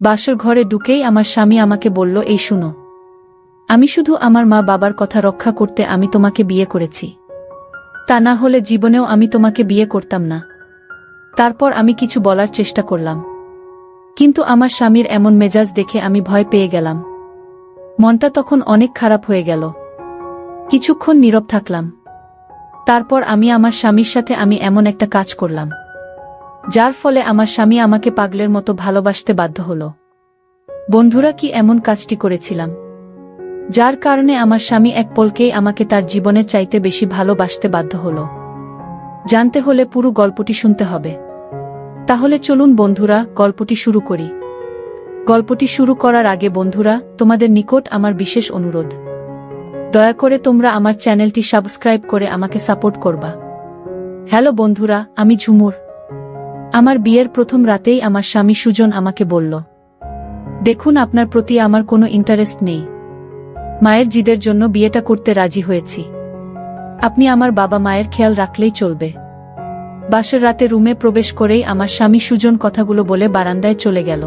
বাসর ঘরে ঢুকেই আমার স্বামী আমাকে বলল, এই শুনো, আমি শুধু আমার মা বাবার কথা রক্ষা করতে আমি তোমাকে বিয়ে করেছি, তা না হলে জীবনেও আমি তোমাকে বিয়ে করতাম না। তারপর আমি কিছু বলার চেষ্টা করলাম, কিন্তু আমার স্বামীর এমন মেজাজ দেখে আমি ভয় পেয়ে গেলাম। মনটা তখন অনেক খারাপ হয়ে গেল। কিছুক্ষণ নীরব থাকলাম। তারপর আমি আমার স্বামীর সাথে আমি এমন একটা কাজ করলাম, যার ফলে আমার স্বামী আমাকে পাগলের মতো ভালোবাসতে বাধ্য হল। বন্ধুরা, কি এমন কাজটি করেছিলাম, যার কারণে আমার স্বামী এক পলকেই আমাকে তার জীবনের চাইতে বেশি ভালোবাসতে বাধ্য হল? জানতে হলে পুরো গল্পটি শুনতে হবে। তাহলে চলুন বন্ধুরা, গল্পটি শুরু করি। গল্পটি শুরু করার আগে বন্ধুরা, তোমাদের নিকট আমার বিশেষ অনুরোধ, দয়া করে তোমরা আমার চ্যানেলটি সাবস্ক্রাইব করে আমাকে সাপোর্ট করবা। হ্যালো বন্ধুরা, আমি ঝুমুর। আমার বিয়ের প্রথম রাতেই আমার স্বামী সুজন আমাকে বলল, দেখুন, আপনার প্রতি আমার কোনো ইন্টারেস্ট নেই। মায়ের জিদের জন্য বিয়েটা করতে রাজি হয়েছি। আপনি আমার বাবা মায়ের খেয়াল রাখলেই চলবে। বাসর রাতে রুমে প্রবেশ করেই আমার স্বামী সুজন কথাগুলো বলে বারান্দায় চলে গেল।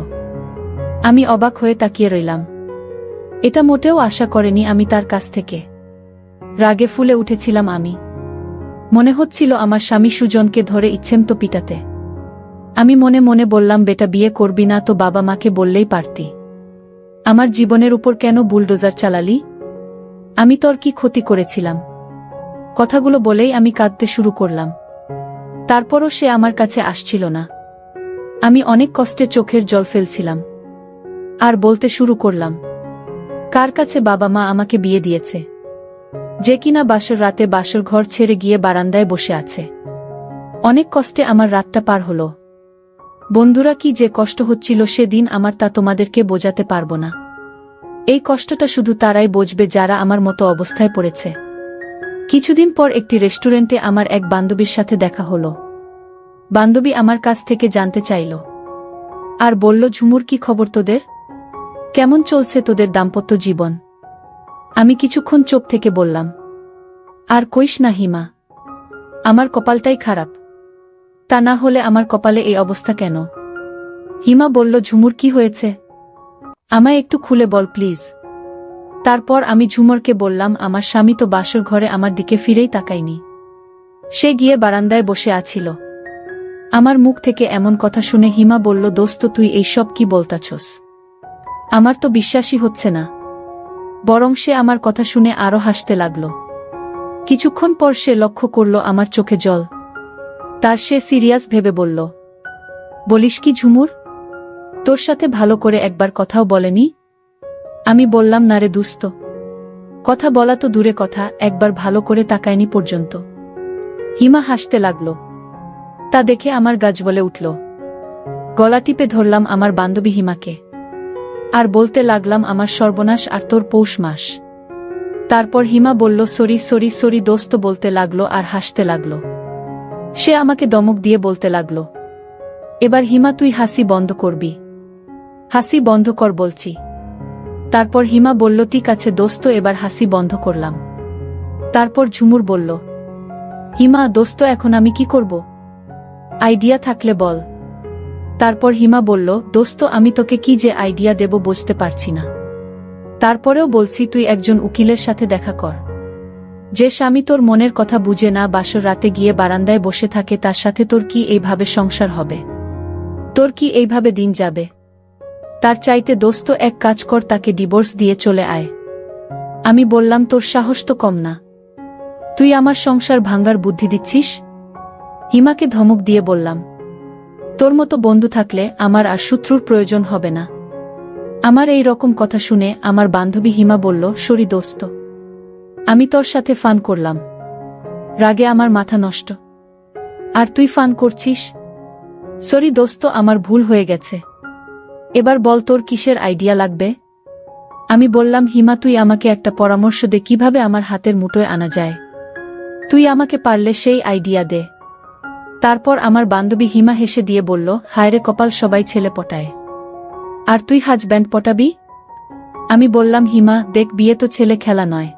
আমি অবাক হয়ে তাকিয়ে রইলাম। এটা মোটেও আশা করেনি আমি তার কাছ থেকে। রাগে ফুলে উঠেছিলাম আমি। মনে হচ্ছিল আমার স্বামী সুজনকে ধরে ইচ্ছেমতো পিটাতে। আমি মনে মনে বললাম, বেটা, বিয়ে করবি না তো বাবা মাকে বললেই পারতি। আমার জীবনের উপর কেন বুলডোজার চালালি? আমি তোর কি ক্ষতি করেছিলাম? কথাগুলো বলেই আমি কাঁদতে শুরু করলাম। তারপরও সে আমার কাছে আসছিল না। আমি অনেক কষ্টে চোখের জল ফেলছিলাম আর বলতে শুরু করলাম, কার কাছে বাবা মা আমাকে বিয়ে দিয়েছে, যে কিনা বাসর রাতে বাসর ঘর ছেড়ে গিয়ে বারান্দায় বসে আছে। অনেক কষ্টে আমার রাতটা পার হলো। বন্ধুরা, কি যে কষ্ট হচ্ছিল সেদিন আমার, তা তোমাদেরকে বোঝাতে পারবো না। এই কষ্টটা শুধু তারাই বুঝবে যারা আমার মতো অবস্থায় পড়েছে। কিছুদিন পর একটি রেস্টুরেন্টে আমার এক বান্ধবীর সাথে দেখা হলো। বান্ধবী আমার কাছ থেকে জানতে চাইল আর বলল, ঝুমুর, কি খবর তোদের? কেমন চলছে তোদের দাম্পত্য জীবন? আমি কিছুক্ষণ চুপ থেকে বললাম, আর কইস না হিমা, আমার কপালটাই খারাপ। তা না হলে আমার কপালে এই অবস্থা কেন? হিমা বলল, ঝুমুর, কি হয়েছে? আমায় একটু খুলে বল প্লিজ। তারপর আমি ঝুমুরকে বললাম, আমার স্বামী তো বাসর ঘরে আমার দিকে ফিরেই তাকায়নি। সে গিয়ে বারান্দায় বসে আছিল। আমার মুখ থেকে এমন কথা শুনে হিমা বলল, দোস্ত, তুই এইসব কি বলতাছস? আমার তো বিশ্বাসই হচ্ছে না। বরং সে আমার কথা শুনে আরো হাসতে লাগল। কিছুক্ষণ পর সে লক্ষ্য করল আমার চোখে জল। তার সে সিরিয়াস ভেবে বলল, বলিস কি ঝুমুর, তোর সাথে ভালো করে একবার কথাও বলেনি? আমি বললাম, না রে দুস্ত, কথা বলা তো দূরে কথা, একবার ভালো করে তাকায়নি পর্যন্ত। হিমা হাসতে লাগল। তা দেখে আমার গা জ্বলে উঠল। গলা টিপে ধরলাম আমার বান্ধবী হিমাকে আর বলতে লাগলাম, আমার সর্বনাশ আর তোর পৌষ মাস। তারপর হিমা বলল, সরি সরি সরি দোস্ত বলতে লাগলো আর হাসতে লাগলো। সে আমাকে দমক দিয়ে বলতে লাগলো, এবার হিমা তুই হাসি বন্ধ করবি, হাসি বন্ধ কর বলছি। তারপর হিমা বলল, ঠিক আছে দোস্ত, এবার হাসি বন্ধ করলাম। তারপর ঝুমুর বলল, হিমা দোস্ত, এখন আমি কি করব? আইডিয়া থাকলে বল। তারপর হিমা বলল, দোস্ত, আমি তোকে কি যে আইডিয়া দেব বুঝতে পারছি না। তারপরেও বলছি, তুই একজন উকিলের সাথে দেখা কর। যে স্বামী তোর মনের কথা বুঝে না বাসর রাতে গিয়ে বারান্দায় বসে থাকে, তার সাথে তোর কি এইভাবে সংসার হবে? তোর কি এইভাবে দিন যাবে? তার চাইতে দোস্ত এক কাজ কর, তাকে ডিভোর্স দিয়ে চলে আয়। আমি বললাম, তোর সাহস তো কম না, তুই আমার সংসার ভাঙার বুদ্ধি দিচ্ছিস? হিমাকে ধমক দিয়ে বললাম, তোর মতো বন্ধু থাকলে আমার আর শত্রুর প্রয়োজন হবে না। আমার এই রকম কথা শুনে আমার বান্ধবী হিমা বলল, সরি দোস্ত, আমি তোর সাথে ফান করলাম, রাগে আমার মাথা নষ্ট, আর তুই ফান করছিস? সরি দোস্ত, আমার ভুল হয়ে গেছে। এবার বল, তোর কিসের আইডিয়া লাগবে? আমি বললাম, হিমা, তুই আমাকে একটা পরামর্শ দে, কিভাবে আমার হাতের মুঠোয় আনা যায়। তুই আমাকে পারলে সেই আইডিয়া দে। তারপর আমার বান্ধবী হিমা হেসে দিয়ে বলল, হায়রে কপাল, সবাই ছেলে পটায়, আর তুই হাজব্যান্ড পটাবি? আমি বললাম, হিমা দেখ, বিয়ে তো ছেলে খেলা নয়।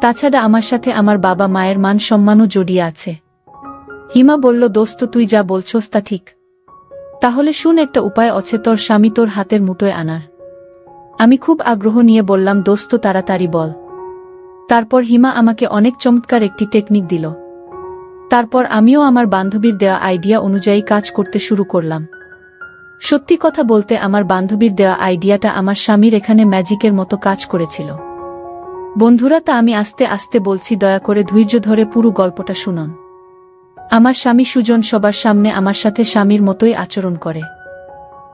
তাছাড়া আমার সাথে আমার বাবা মায়ের মান সম্মানও জড়িয়ে আছে। হিমা বলল, দোস্ত, তুই যা বলছস তা ঠিক, তাহলে শুন, একটা উপায় আছে তোর স্বামী তোর হাতের মুঠোয় আনার। আমি খুব আগ্রহ নিয়ে বললাম, দোস্ত তাড়াতাড়ি বল। তারপর হিমা আমাকে অনেক চমৎকার একটি টেকনিক দিল। তারপর আমিও আমার বান্ধবীর দেওয়া আইডিয়া অনুযায়ী কাজ করতে শুরু করলাম। সত্যি কথা বলতে আমার বান্ধবীর দেওয়া আইডিয়াটা আমার স্বামীর এখানে ম্যাজিকের মতো কাজ করেছিল। বন্ধুরা, তা আমি আস্তে আস্তে বলছি, দয়া করে ধৈর্য ধরে পুরো গল্পটা শুনুন। আমার স্বামী সুজন সবার সামনে আমার সাথে স্বামীর মতোই আচরণ করে,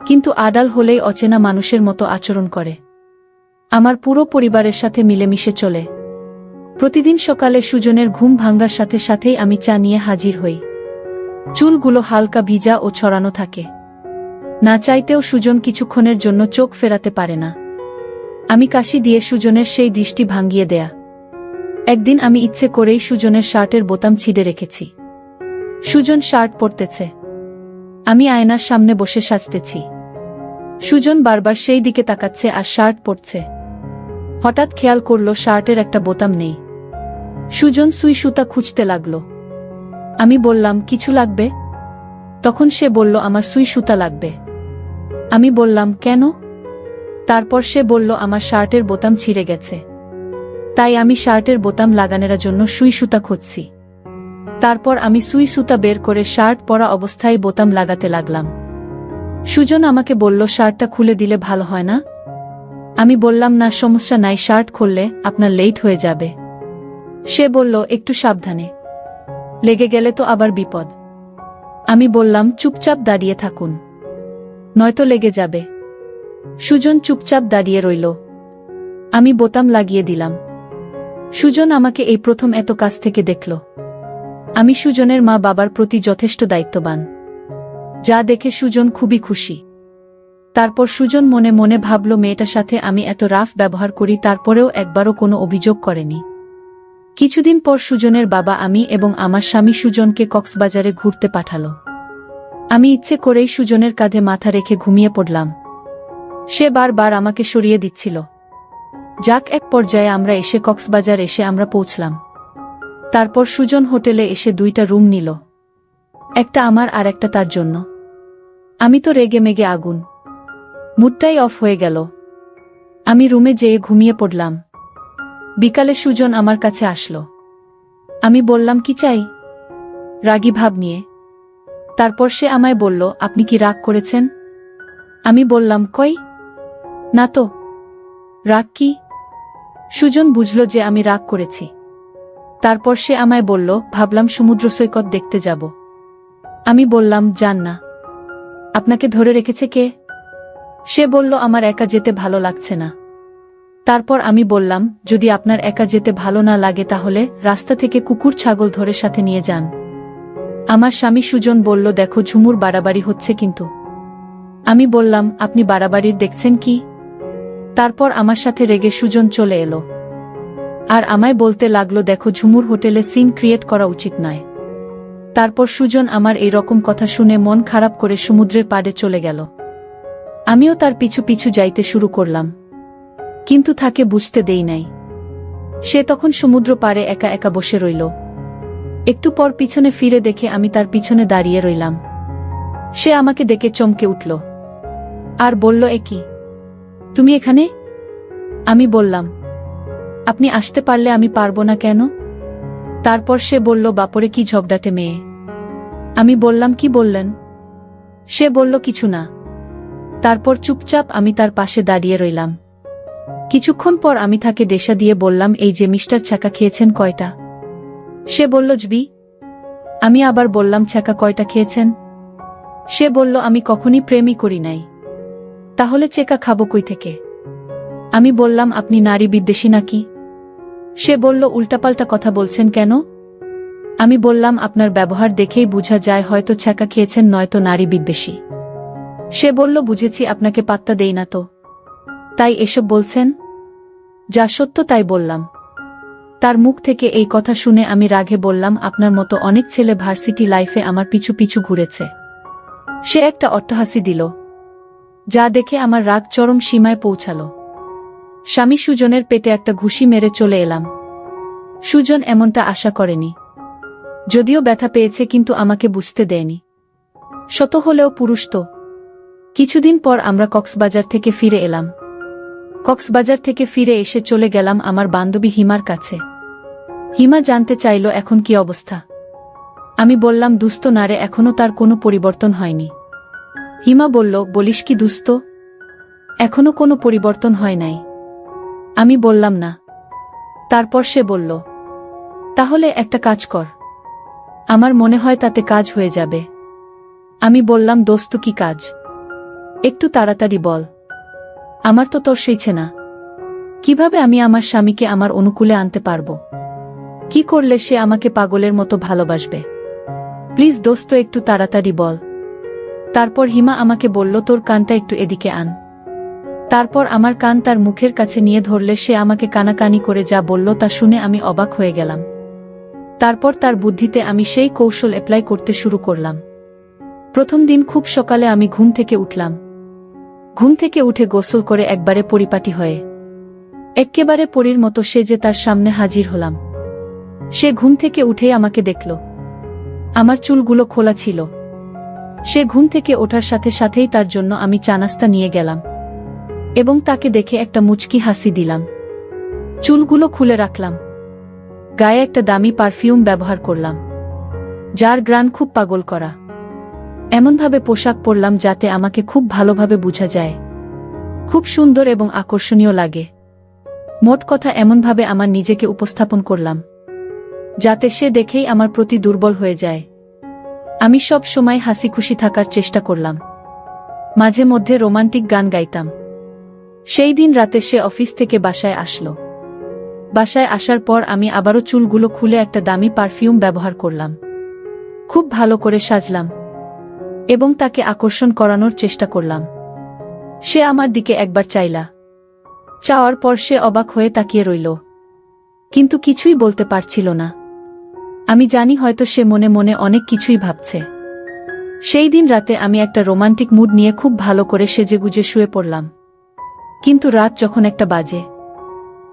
কিন্তু আড়াল হলেই অচেনা মানুষের মতো আচরণ করে। আমার পুরো পরিবারের সাথে মিলেমিশে চলে। প্রতিদিন সকালে সুজনের ঘুম ভাঙার সাথে সাথেই আমি চা নিয়ে হাজির হই। চুলগুলো হালকা ভিজা ও ছড়ানো থাকে। না চাইতেও সুজন কিছুক্ষণের জন্য চোখ ফেরাতে পারে না। আমি কাশি দিয়ে সুজনের সেই দৃষ্টি ভাঙিয়ে দেয়া। একদিন আমি ইচ্ছে করেই সুজনের শার্টের বোতাম ছিঁড়ে রেখেছি। সুজন শার্ট পরতেছে, আমি আয়নার সামনে বসে সাজতেছি। সুজন বারবার সেই দিকে তাকাচ্ছে আর শার্ট পরছে। হঠাৎ খেয়াল করল শার্টের একটা বোতাম নেই। সুজন সুই সুতা খুঁজতে লাগল। আমি বললাম, কিছু লাগবে? তখন সে বলল, আমার সুই সুতা লাগবে। আমি বললাম, কেন? তারপর সে বলল, আমার শার্টের বোতাম ছিঁড়ে গেছে, তাই আমি শার্টের বোতাম লাগানোর জন্য সুই সুতা খুঁজছি। তারপর আমি সুই সুতা বের করে শার্ট পরা অবস্থায় বোতাম লাগাতে লাগলাম। সুজন আমাকে বলল, শার্টটা খুলে দিলে ভালো হয় না? আমি বললাম, না সমস্যা নাই, শার্ট খুললে আপনার লেট হয়ে যাবে। সে বলল, একটু সাবধানে, লেগে গেলে তো আবার বিপদ। আমি বললাম, চুপচাপ দাঁড়িয়ে থাকুন, নয়তো লেগে যাবে। সুজন চুপচাপ দাঁড়িয়ে রইল। আমি বোতাম লাগিয়ে দিলাম। সুজন আমাকে এই প্রথম এত কাছ থেকে দেখল। আমি সুজনের মা বাবার প্রতি যথেষ্ট দায়িত্ববান, যা দেখে সুজন খুবই খুশি। তারপর সুজন মনে মনে ভাবল, মেয়েটার সাথে আমি এত রাফ ব্যবহার করি, তারপরেও একবারও কোনো অভিযোগ করেনি। কিছুদিন পর সুজনের বাবা আমি এবং আমার স্বামী সুজনকে কক্সবাজারে ঘুরতে পাঠালো। আমি ইচ্ছে করেই সুজনের কাঁধে মাথা রেখে ঘুমিয়ে পড়লাম। সে বারবার আমাকে সরিয়ে দিচ্ছিল। যাক, এক পর্যায়ে আমরা এসে কক্সবাজার এসে আমরা পৌঁছলাম। তারপর সুজন হোটেলে এসে 2টা রুম নিল, একটা আমার আর একটা তার জন্য। আমি তো রেগে মেগে আগুন, মুডটাই অফ হয়ে গেল। আমি রুমে যেয়ে ঘুমিয়ে পড়লাম। বিকালে সুজন আমার কাছে আসলো। আমি বললাম, কি চাই? রাগী ভাব নিয়ে। তারপর সে আমায় বলল, আপনি কি রাগ করেছেন? আমি বললাম, কই না তো। রাগ কি? সুজন বুঝল যে আমি রাগ করেছি। তারপর সে আমায় বলল, ভাবলাম সমুদ্র সৈকত দেখতে যাব। আমি বললাম, যান না। আপনাকে ধরে রেখেছে কে? সে বলল, আমার একা যেতে ভালো লাগছে না। তারপর আমি বললাম, যদি আপনার একা যেতে ভালো না লাগে তাহলে রাস্তা থেকে কুকুর ছাগল ধরে সাথে নিয়ে যান। আমার স্বামী সুজন বলল, দেখো ঝুমুর বাড়াবাড়ি হচ্ছে কিন্তু। আমি বললাম, আপনি বাড়াবাড়ির দেখছেন কি? তারপর আমার সাথে রেগে সুজন চলে এলো আর আমায় বলতে লাগলো, দেখো ঝুমুর হোটেলে সিন ক্রিয়েট করা উচিত নয়। তারপর সুজন আমার এই রকম কথা শুনে মন খারাপ করে সমুদ্রের পাড়ে চলে গেল। আমিও তার পিছু পিছু যাইতে শুরু করলাম, কিন্তু তাকে বুঝতে দেই নাই। সে তখন সমুদ্র পাড়ে একা একা বসে রইল। একটু পর পিছনে ফিরে দেখে আমি তার পিছনে দাঁড়িয়ে রইলাম। সে আমাকে দেখে চমকে উঠল আর বলল, এ কি, তুমি এখানে? আমি বললাম, আপনি আসতে পারলে আমি পারবো না কেন? তারপর সে বলল, বাপরে কি ঝগড়াটে মেয়ে। আমি বললাম, কি বললেন? সে বলল, কিছু না। তারপর চুপচাপ আমি তার পাশে দাঁড়িয়ে রইলাম। কিছুক্ষণ পর আমি তাকে ডেসা দিয়ে বললাম, এই যে মিস্টার ছ্যাঁকা খেয়েছেন কয়টা? সে বলল, জবি। আমি আবার বললাম, ছ্যাঁকা কয়টা খেয়েছেন? সে বলল, আমি কখনই প্রেমই করি নাই, তাহলে চেকা খাবো কই থেকে? আমি বললাম, আপনি নারী বিদ্বেষী নাকি? সে বলল, উল্টাপাল্টা কথা বলছেন কেন? আমি বললাম, আপনার ব্যবহার দেখেই বোঝা যায় হয়তো ছ্যাঁকা খেয়েছেন নয়তো নারী বিদ্বেষী। সে বলল, বুঝেছি, আপনাকে পাত্তা দেই না তো, তাই এসব বলছেন। যা সত্য তাই বললাম। তার মুখ থেকে এই কথা শুনে আমি রাগে বললাম, আপনার মতো অনেক ছেলে ভার্সিটি লাইফে আমার পিছু পিছু ঘুরেছে। সে একটা অট্টহাসি দিল, যা দেখে আমার রাগ চরম সীমায় পৌঁছালো। স্বামী সুজনের পেটে একটা ঘুষি মেরে চলে এলাম। সুজন এমনটা আশা করেনি, যদিও ব্যথা পেয়েছে কিন্তু আমাকে বুঝতে দেয়নি। শত হলেও পুরুষ তো। কিছুদিন পর আমরা কক্সবাজার থেকে ফিরে এলাম। কক্সবাজার থেকে ফিরে এসে চলে গেলাম আমার বান্ধবী হিমার কাছে। হিমা জানতে চাইল এখন কি অবস্থা। আমি বললাম দুস্থ নারে, এখনো তার কোনো পরিবর্তন হয়নি। হিমা বলল, বলিস কি দুস্থ, এখনো কোনো পরিবর্তন হয় নাই। আমি বললাম না। তারপর সে বলল, তাহলে একটা কাজ কর, আমার মনে হয় তাতে কাজ হয়ে যাবে। আমি বললাম, দোস্ত কি কাজ, একটু তাড়াতাড়ি বল, আমার তো তোর সইছে না। কিভাবে আমি আমার স্বামীকে আমার অনুকূলে আনতে পারবো, কি করলে সে আমাকে পাগলের মতো ভালোবাসবে? প্লিজ দোস্ত একটু তাড়াতাড়ি বল। তারপর হিমা আমাকে বলল, তোর কানটা একটু এদিকে আন। তারপর আমার কান তার মুখের কাছে নিয়ে ধরলে সে আমাকে কানাকানি করে যা বলল তা শুনে আমি অবাক হয়ে গেলাম। তারপর তার বুদ্ধিতে আমি সেই কৌশল অ্যাপ্লাই করতে শুরু করলাম। প্রথম দিন খুব সকালে আমি ঘুম থেকে উঠলাম। ঘুম থেকে উঠে গোসল করে একবারে পরিপাটি হয়ে এক্কেবারে পরীর মতো সেজে তার সামনে হাজির হলাম। সে ঘুম থেকে উঠেই আমাকে দেখল। আমার চুলগুলো খোলা ছিল। সে ঘুম থেকে ওঠার সাথে সাথেই তার জন্য আমি চা নাস্তা নিয়ে গেলাম এবং তাকে দেখে একটা মুচকি হাসি দিলাম। চুলগুলো খুলে রাখলাম। গায়ে একটা দামি পারফিউম ব্যবহার করলাম, যার ঘ্রাণ খুব পাগল করা। এমনভাবে পোশাক পরলাম যাতে আমাকে খুব ভালোভাবে বোঝা যায়, খুব সুন্দর এবং আকর্ষণীয় লাগে। মোট কথা এমনভাবে আমার নিজেকে উপস্থাপন করলাম যাতে সে দেখেই আমার প্রতি দুর্বল হয়ে যায়। আমি সব সময় হাসি খুশি থাকার চেষ্টা করলাম। মাঝে মধ্যে রোমান্টিক গান গাইতাম। সেই দিন রাতে সে অফিস থেকে বাসায় আসলো। বাসায় আসার পর আমি আবারও চুলগুলো খুলে একটা দামি পারফিউম ব্যবহার করলাম। খুব ভালো করে সাজলাম এবং তাকে আকর্ষণ করানোর চেষ্টা করলাম। সে আমার দিকে একবার চাইলা। চাওয়ার পর সে অবাক হয়ে তাকিয়ে রইল, কিন্তু কিছুই বলতে পারছিল না। আমি জানি হয়তো সে মনে মনে অনেক কিছুই ভাবছে। সেই দিন রাতে আমি একটা রোমান্টিক মুড নিয়ে খুব ভালো করে সেজেগুজে শুয়ে পড়লাম। কিন্তু রাত যখন একটা বাজে,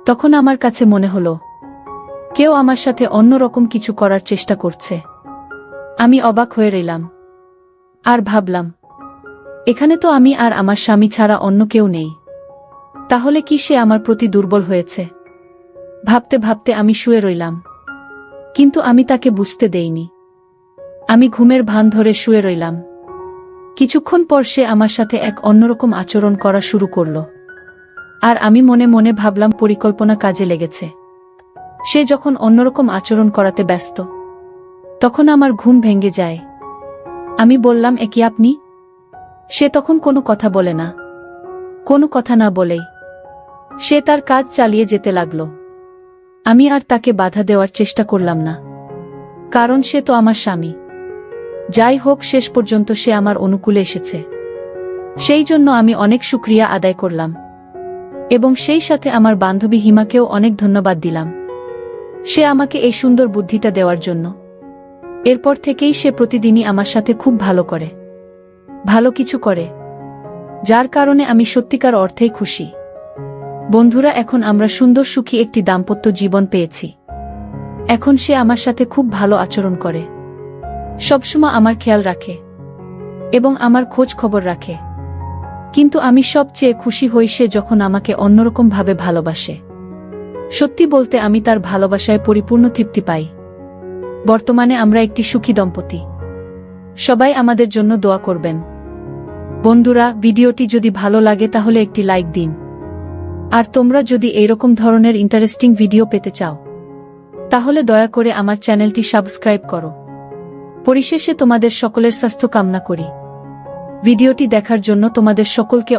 তখন আমার কাছে মনে হলো কেউ আমার সাথে অন্যরকম কিছু করার চেষ্টা করছে। আমি অবাক হয়ে রইলাম আর ভাবলাম, এখানে তো আমি আর আমার স্বামী ছাড়া অন্য কেউ নেই। তাহলে কি সে আমার প্রতি দুর্বল হয়েছে? ভাবতে ভাবতে আমি শুয়ে রইলাম, কিন্তু আমি তাকে বুঝতে দেইনি। আমি ঘুমের ভান ধরে শুয়ে রইলাম। কিছুক্ষণ পর সে আমার সাথে এক অন্যরকম আচরণ করা শুরু করল, আর আমি মনে মনে ভাবলাম পরিকল্পনা কাজে লেগেছে। সে যখন অন্যরকম আচরণ করাতে ব্যস্ত, তখন আমার ঘুম ভেঙে যায়। আমি বললাম, এ কি আপনি? সে তখন কোনো কথা বলে না। কোনো কথা না বলেই সে তার কাজ চালিয়ে যেতে লাগল। আমি আর তাকে বাধা দেওয়ার চেষ্টা করলাম না, কারণ সে তো আমার স্বামী। যাই হোক, শেষ পর্যন্ত সে আমার অনুকূলে এসেছে। সেই জন্য আমি অনেক শুকরিয়া আদায় করলাম এবং সেই সাথে আমার বান্ধবী হিমাকেও অনেক ধন্যবাদ দিলাম, সে আমাকে এই সুন্দর বুদ্ধিটা দেওয়ার জন্য। এরপর থেকেই সে প্রতিদিনই আমার সাথে খুব ভালো করে, ভালো কিছু করে, যার কারণে আমি সত্যিকার অর্থেই খুশি। বন্ধুরা, এখন আমরা সুন্দর সুখী একটি দাম্পত্য জীবন পেয়েছি। এখন সে আমার সাথে খুব ভালো আচরণ করে, সবসময় আমার খেয়াল রাখে এবং আমার খোঁজ খবর রাখে। কিন্তু আমি সবচেয়ে খুশি হই সে যখন আমাকে অন্যরকমভাবে ভালোবাসে। সত্যি বলতে আমি তার ভালোবাসায় পরিপূর্ণ তৃপ্তি পাই। বর্তমানে আমরা একটি সুখী দম্পতি। সবাই আমাদের জন্য দোয়া করবেন। বন্ধুরা, ভিডিওটি যদি ভালো লাগে তাহলে একটি লাইক দিন। আর তোমরা যদি এইরকম ধরনের ইন্টারেস্টিং ভিডিও পেতে চাও, তাহলে দয়া করে আমার চ্যানেলটি সাবস্ক্রাইব করো। পরিশেষে তোমাদের সকলের স্বাস্থ্য কামনা করি। ভিডিওটি দেখার জন্য তোমাদের সকলকে